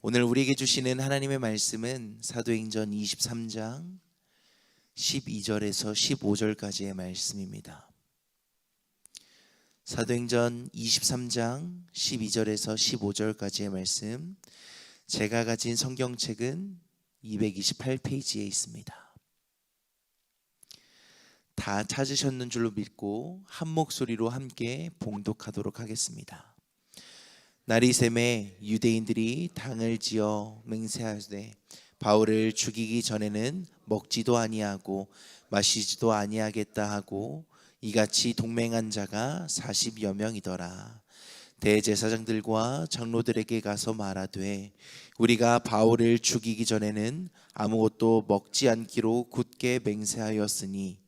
오늘 우리에게 주시는 하나님의 말씀은 사도행전 23장 12절에서 15절까지의 말씀입니다. 사도행전 23장 12절에서 15절까지의 말씀, 제가 가진 성경책은 228페이지에 있습니다. 다 찾으셨는 줄로 믿고 한 목소리로 함께 봉독하도록 하겠습니다. 날이 새매 유대인들이 당을 지어 맹세하되 바울을 죽이기 전에는 먹지도 아니하고 마시지도 아니하겠다 하고 이같이 동맹한 자가 40여 명이더라. 대제사장들과 장로들에게 가서 말하되 우리가 바울을 죽이기 전에는 아무것도 먹지 않기로 굳게 맹세하였으니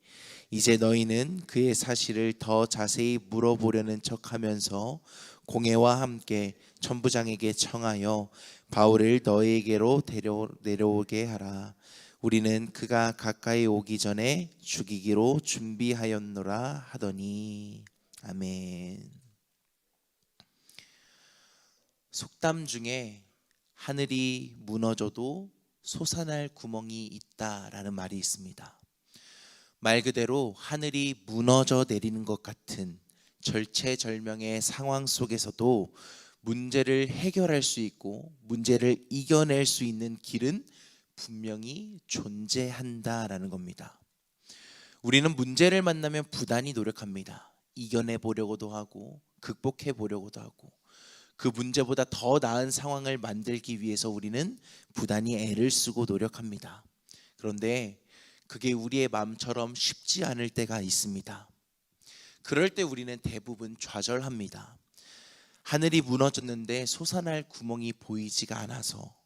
이제 너희는 그의 사실을 더 자세히 물어보려는 척하면서 공회와 함께 천부장에게 청하여 바울을 너희에게로 내려오게 하라. 우리는 그가 가까이 오기 전에 죽이기로 준비하였노라 하더니. 아멘. 속담 중에 하늘이 무너져도 솟아날 구멍이 있다라는 말이 있습니다. 말 그대로 하늘이 무너져 내리는 것 같은 절체절명의 상황 속에서도 문제를 해결할 수 있고 문제를 이겨낼 수 있는 길은 분명히 존재한다라는 겁니다. 우리는 문제를 만나면 부단히 노력합니다. 이겨내 보려고도 하고 극복해 보려고도 하고 그 문제보다 더 나은 상황을 만들기 위해서 우리는 부단히 애를 쓰고 노력합니다. 그런데 그게 우리의 마음처럼 쉽지 않을 때가 있습니다. 그럴 때 우리는 대부분 좌절합니다. 하늘이 무너졌는데 솟아날 구멍이 보이지가 않아서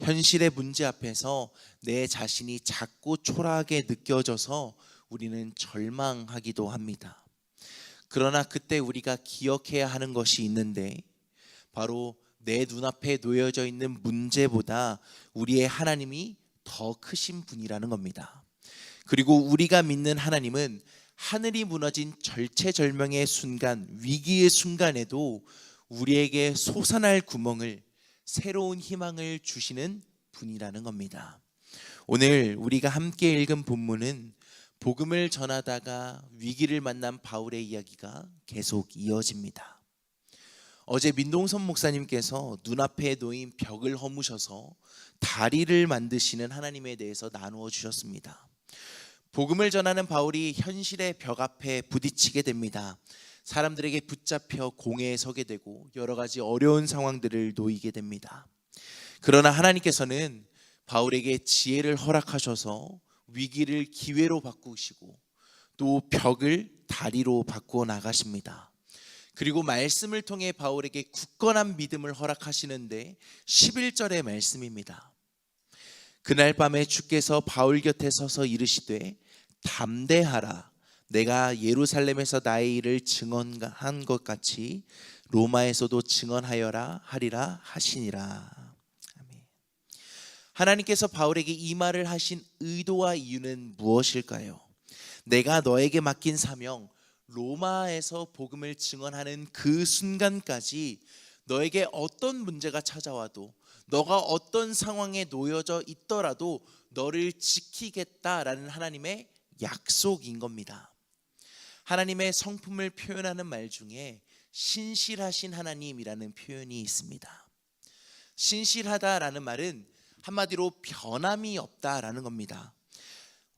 현실의 문제 앞에서 내 자신이 작고 초라하게 느껴져서 우리는 절망하기도 합니다. 그러나 그때 우리가 기억해야 하는 것이 있는데 바로 내 눈앞에 놓여져 있는 문제보다 우리의 하나님이 더 크신 분이라는 겁니다. 그리고 우리가 믿는 하나님은 하늘이 무너진 절체절명의 순간, 위기의 순간에도 우리에게 솟아날 구멍을, 새로운 희망을 주시는 분이라는 겁니다. 오늘 우리가 함께 읽은 본문은 복음을 전하다가 위기를 만난 바울의 이야기가 계속 이어집니다. 어제 민동선 목사님께서 눈앞에 놓인 벽을 허무셔서 다리를 만드시는 하나님에 대해서 나누어 주셨습니다. 복음을 전하는 바울이 현실의 벽 앞에 부딪히게 됩니다. 사람들에게 붙잡혀 공회에 서게 되고 여러 가지 어려운 상황들을 놓이게 됩니다. 그러나 하나님께서는 바울에게 지혜를 허락하셔서 위기를 기회로 바꾸시고 또 벽을 다리로 바꾸어 나가십니다. 그리고 말씀을 통해 바울에게 굳건한 믿음을 허락하시는데 11절의 말씀입니다. 그날 밤에 주께서 바울 곁에 서서 이르시되 담대하라. 내가 예루살렘에서 나의 일을 증언한 것 같이 로마에서도 증언하여라 하리라 하시니라. 아멘. 하나님께서 바울에게 이 말을 하신 의도와 이유는 무엇일까요? 내가 너에게 맡긴 사명, 로마에서 복음을 증언하는 그 순간까지 너에게 어떤 문제가 찾아와도 너가 어떤 상황에 놓여져 있더라도 너를 지키겠다라는 하나님의 약속인 겁니다. 하나님의 성품을 표현하는 말 중에 신실하신 하나님이라는 표현이 있습니다. 신실하다라는 말은 한마디로 변함이 없다라는 겁니다.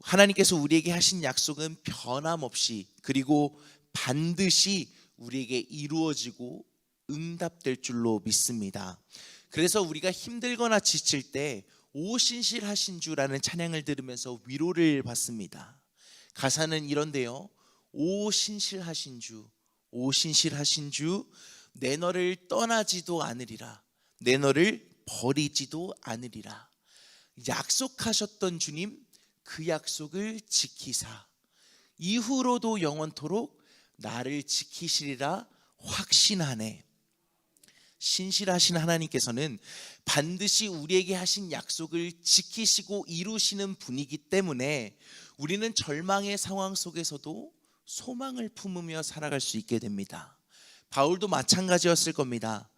하나님께서 우리에게 하신 약속은 변함없이 그리고 반드시 우리에게 이루어지고 응답될 줄로 믿습니다. 그래서 우리가 힘들거나 지칠 때 오 신실하신 주라는 찬양을 들으면서 위로를 받습니다. 가사는 이런데요. 오 신실하신 주, 오 신실하신 주, 내 너를 떠나지도 않으리라. 내 너를 버리지도 않으리라. 약속하셨던 주님, 그 약속을 지키사 이후로도 영원토록 나를 지키시리라 확신하네. 신실하신 하나님께서는 반드시 우리에게 하신 약속을 지키시고 이루시는 분이기 때문에 우리는 절망의 상황 속에서도 소망을 품으며 살아갈 수 있게 됩니다. 바울도 마찬가지였을 겁니다.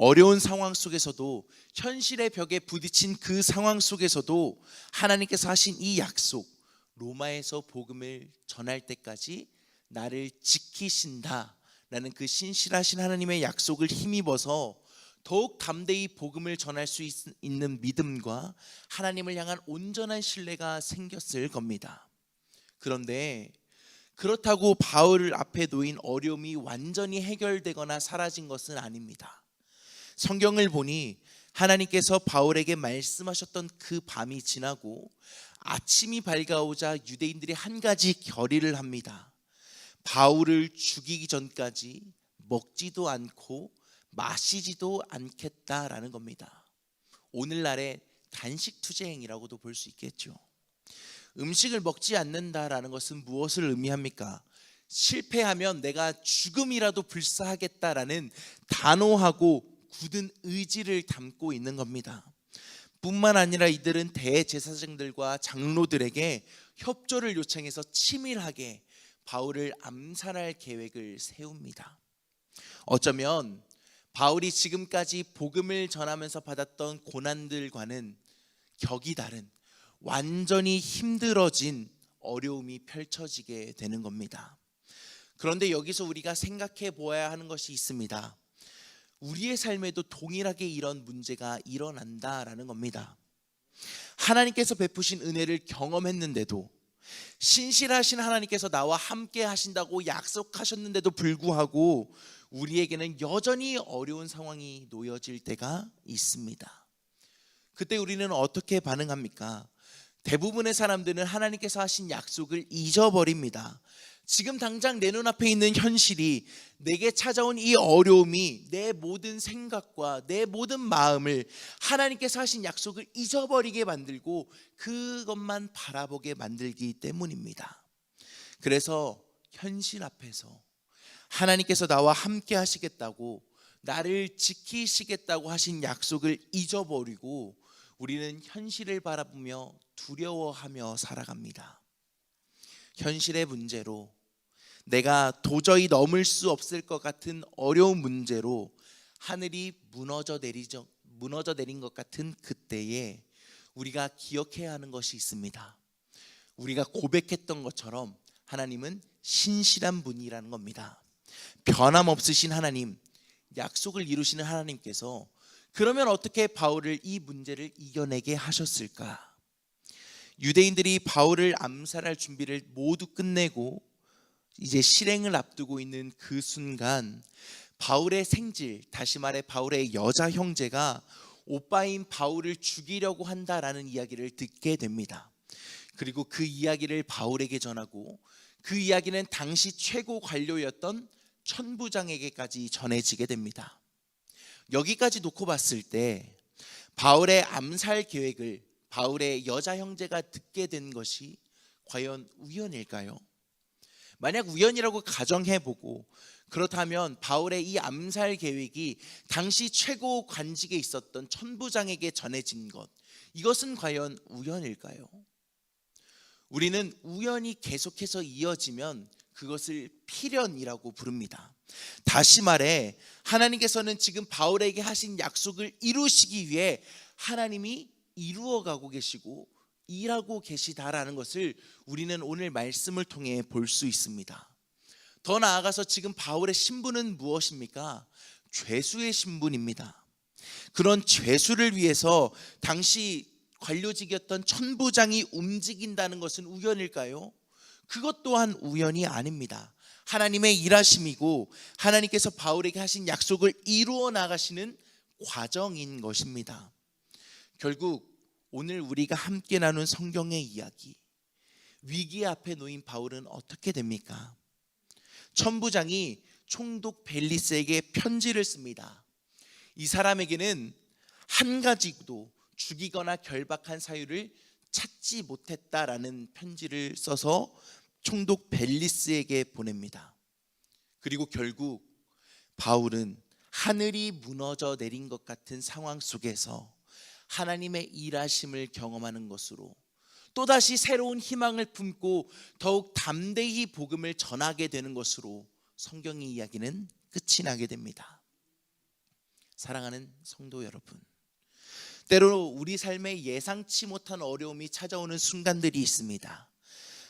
어려운 상황 속에서도, 현실의 벽에 부딪힌 그 상황 속에서도 하나님께서 하신 이 약속, 로마에서 복음을 전할 때까지 나를 지키신다라는 그 신실하신 하나님의 약속을 힘입어서 더욱 담대히 복음을 전할 수 있는 믿음과 하나님을 향한 온전한 신뢰가 생겼을 겁니다. 그런데 그렇다고 바울 앞에 놓인 어려움이 완전히 해결되거나 사라진 것은 아닙니다. 성경을 보니 하나님께서 바울에게 말씀하셨던 그 밤이 지나고 아침이 밝아오자 유대인들이 한 가지 결의를 합니다. 바울을 죽이기 전까지 먹지도 않고 마시지도 않겠다라는 겁니다. 오늘날의 단식 투쟁이라고도 볼 수 있겠죠. 음식을 먹지 않는다라는 것은 무엇을 의미합니까? 실패하면 내가 죽음이라도 불사하겠다라는 단호하고 굳은 의지를 담고 있는 겁니다. 뿐만 아니라 이들은 대제사장들과 장로들에게 협조를 요청해서 치밀하게 바울을 암살할 계획을 세웁니다. 어쩌면 바울이 지금까지 복음을 전하면서 받았던 고난들과는 격이 다른, 완전히 힘들어진 어려움이 펼쳐지게 되는 겁니다. 그런데 여기서 우리가 생각해 보아야 하는 것이 있습니다. 우리의 삶에도 동일하게 이런 문제가 일어난다라는 겁니다. 하나님께서 베푸신 은혜를 경험했는데도, 신실하신 하나님께서 나와 함께 하신다고 약속하셨는데도 불구하고 우리에게는 여전히 어려운 상황이 놓여질 때가 있습니다. 그때 우리는 어떻게 반응합니까? 대부분의 사람들은 하나님께서 하신 약속을 잊어버립니다. 지금 당장 내 눈앞에 있는 현실이, 내게 찾아온 이 어려움이 내 모든 생각과 내 모든 마음을 하나님께서 하신 약속을 잊어버리게 만들고 그것만 바라보게 만들기 때문입니다. 그래서 현실 앞에서 하나님께서 나와 함께 하시겠다고, 나를 지키시겠다고 하신 약속을 잊어버리고 우리는 현실을 바라보며 두려워하며 살아갑니다. 현실의 문제로, 내가 도저히 넘을 수 없을 것 같은 어려운 문제로 하늘이 무너져 내린 것 같은 그때에 우리가 기억해야 하는 것이 있습니다. 우리가 고백했던 것처럼 하나님은 신실한 분이라는 겁니다. 변함없으신 하나님, 약속을 이루시는 하나님께서 그러면 어떻게 바울을 이 문제를 이겨내게 하셨을까? 유대인들이 바울을 암살할 준비를 모두 끝내고 이제 실행을 앞두고 있는 그 순간, 바울의 생질, 다시 말해 바울의 여자 형제가 오빠인 바울을 죽이려고 한다라는 이야기를 듣게 됩니다. 그리고 그 이야기를 바울에게 전하고 그 이야기는 당시 최고 관료였던 천부장에게까지 전해지게 됩니다. 여기까지 놓고 봤을 때 바울의 암살 계획을 바울의 여자 형제가 듣게 된 것이 과연 우연일까요? 만약 우연이라고 가정해보고, 그렇다면 바울의 이 암살 계획이 당시 최고 관직에 있었던 천부장에게 전해진 것, 이것은 과연 우연일까요? 우리는 우연이 계속해서 이어지면 그것을 필연이라고 부릅니다. 다시 말해 하나님께서는 지금 바울에게 하신 약속을 이루시기 위해 하나님이 이루어가고 계시고 일하고 계시다라는 것을 우리는 오늘 말씀을 통해 볼 수 있습니다. 더 나아가서 지금 바울의 신분은 무엇입니까? 죄수의 신분입니다. 그런 죄수를 위해서 당시 관료직이었던 천부장이 움직인다는 것은 우연일까요? 그것 또한 우연이 아닙니다. 하나님의 일하심이고 하나님께서 바울에게 하신 약속을 이루어 나가시는 과정인 것입니다. 결국 오늘 우리가 함께 나눈 성경의 이야기, 위기 앞에 놓인 바울은 어떻게 됩니까? 천부장이 총독 벨리스에게 편지를 씁니다. 이 사람에게는 한 가지도 죽이거나 결박한 사유를 찾지 못했다라는 편지를 써서 총독 벨리스에게 보냅니다. 그리고 결국 바울은 하늘이 무너져 내린 것 같은 상황 속에서 하나님의 일하심을 경험하는 것으로, 또다시 새로운 희망을 품고 더욱 담대히 복음을 전하게 되는 것으로 성경의 이야기는 끝이 나게 됩니다. 사랑하는 성도 여러분, 때로 우리 삶에 예상치 못한 어려움이 찾아오는 순간들이 있습니다.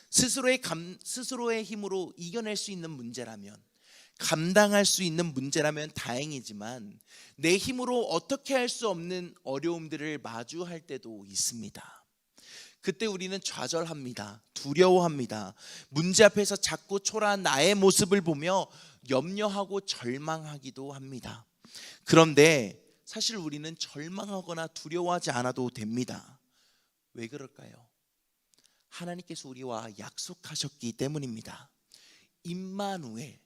스스로의 힘으로 이겨낼 수 있는 문제라면, 감당할 수 있는 문제라면 다행이지만 내 힘으로 어떻게 할 수 없는 어려움들을 마주할 때도 있습니다. 그때 우리는 좌절합니다. 두려워합니다. 문제 앞에서 자꾸 초라한 나의 모습을 보며 염려하고 절망하기도 합니다. 그런데 사실 우리는 절망하거나 두려워하지 않아도 됩니다. 왜 그럴까요? 하나님께서 우리와 약속하셨기 때문입니다. 임마누엘,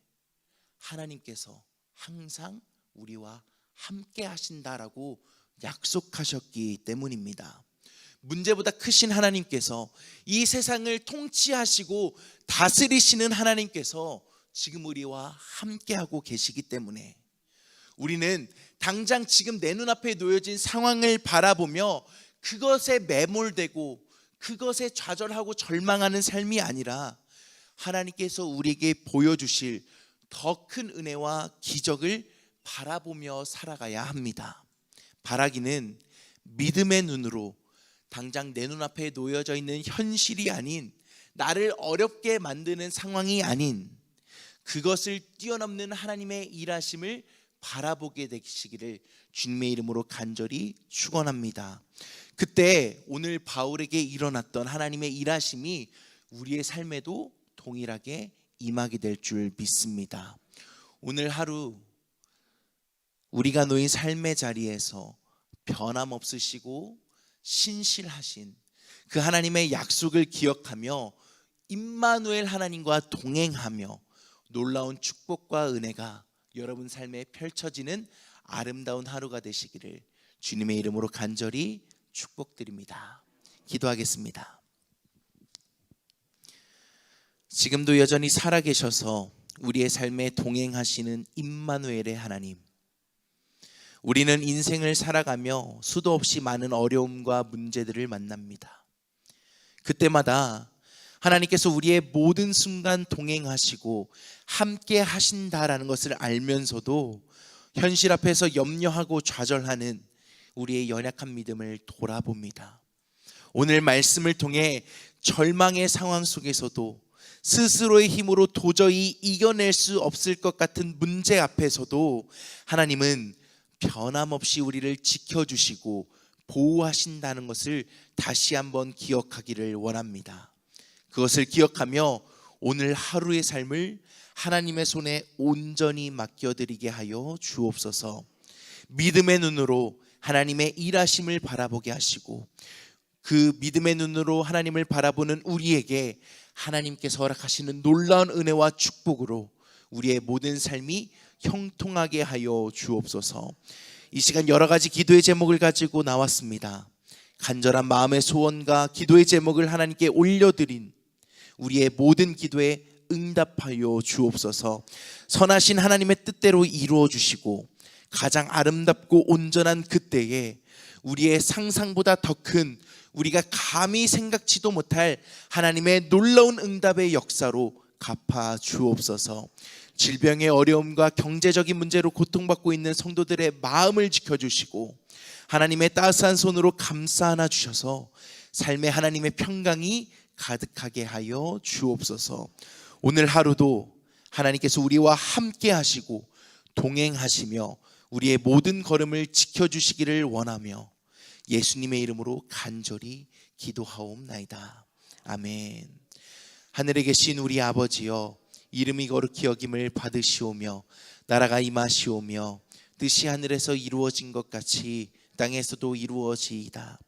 하나님께서 항상 우리와 함께 하신다라고 약속하셨기 때문입니다. 문제보다 크신 하나님께서, 이 세상을 통치하시고 다스리시는 하나님께서 지금 우리와 함께하고 계시기 때문에 우리는 당장 지금 내 눈앞에 놓여진 상황을 바라보며 그것에 매몰되고 그것에 좌절하고 절망하는 삶이 아니라 하나님께서 우리에게 보여주실 더 큰 은혜와 기적을 바라보며 살아가야 합니다. 바라기는 믿음의 눈으로 당장 내 눈앞에 놓여져 있는 현실이 아닌, 나를 어렵게 만드는 상황이 아닌 그것을 뛰어넘는 하나님의 일하심을 바라보게 되시기를 주님의 이름으로 간절히 축원합니다. 그때 오늘 바울에게 일어났던 하나님의 일하심이 우리의 삶에도 동일하게 임하게 될 줄 믿습니다. 오늘 하루 우리가 놓인 삶의 자리에서 변함없으시고 신실하신 그 하나님의 약속을 기억하며 임마누엘 하나님과 동행하며 놀라운 축복과 은혜가 여러분 삶에 펼쳐지는 아름다운 하루가 되시기를 주님의 이름으로 간절히 축복드립니다. 기도하겠습니다. 지금도 여전히 살아계셔서 우리의 삶에 동행하시는 임마누엘의 하나님, 우리는 인생을 살아가며 수도 없이 많은 어려움과 문제들을 만납니다. 그때마다 하나님께서 우리의 모든 순간 동행하시고 함께 하신다라는 것을 알면서도 현실 앞에서 염려하고 좌절하는 우리의 연약한 믿음을 돌아봅니다. 오늘 말씀을 통해 절망의 상황 속에서도, 스스로의 힘으로 도저히 이겨낼 수 없을 것 같은 문제 앞에서도 하나님은 변함없이 우리를 지켜주시고 보호하신다는 것을 다시 한번 기억하기를 원합니다. 그것을 기억하며 오늘 하루의 삶을 하나님의 손에 온전히 맡겨드리게 하여 주옵소서. 믿음의 눈으로 하나님의 일하심을 바라보게 하시고, 그 믿음의 눈으로 하나님을 바라보는 우리에게 하나님께서 허락하시는 놀라운 은혜와 축복으로 우리의 모든 삶이 형통하게 하여 주옵소서. 이 시간 여러 가지 기도의 제목을 가지고 나왔습니다. 간절한 마음의 소원과 기도의 제목을 하나님께 올려드린 우리의 모든 기도에 응답하여 주옵소서. 선하신 하나님의 뜻대로 이루어 주시고 가장 아름답고 온전한 그때에 우리의 상상보다 더 큰, 우리가 감히 생각지도 못할 하나님의 놀라운 응답의 역사로 갚아 주옵소서. 질병의 어려움과 경제적인 문제로 고통받고 있는 성도들의 마음을 지켜주시고 하나님의 따스한 손으로 감싸 안아 주셔서 삶의 하나님의 평강이 가득하게 하여 주옵소서. 오늘 하루도 하나님께서 우리와 함께 하시고 동행하시며 우리의 모든 걸음을 지켜주시기를 원하며 예수님의 이름으로 간절히 기도하옵나이다. 아멘. 하늘에 계신 우리 아버지여, 이름이 거룩히 여김을 받으시오며 나라가 임하시오며 뜻이 하늘에서 이루어진 것 같이 땅에서도 이루어지이다.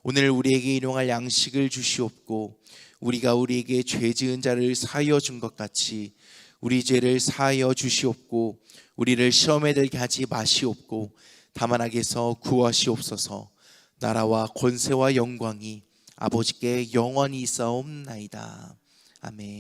오늘 우리에게 일용할 양식을 주시옵고 우리가 우리에게 죄 지은 자를 사하여 준 것 같이 우리 죄를 사하여 주시옵고 우리를 시험에 들게 하지 마시옵고 다만 악에서 구하시옵소서. 나라와 권세와 영광이 아버지께 영원히 있사옵나이다. 아멘.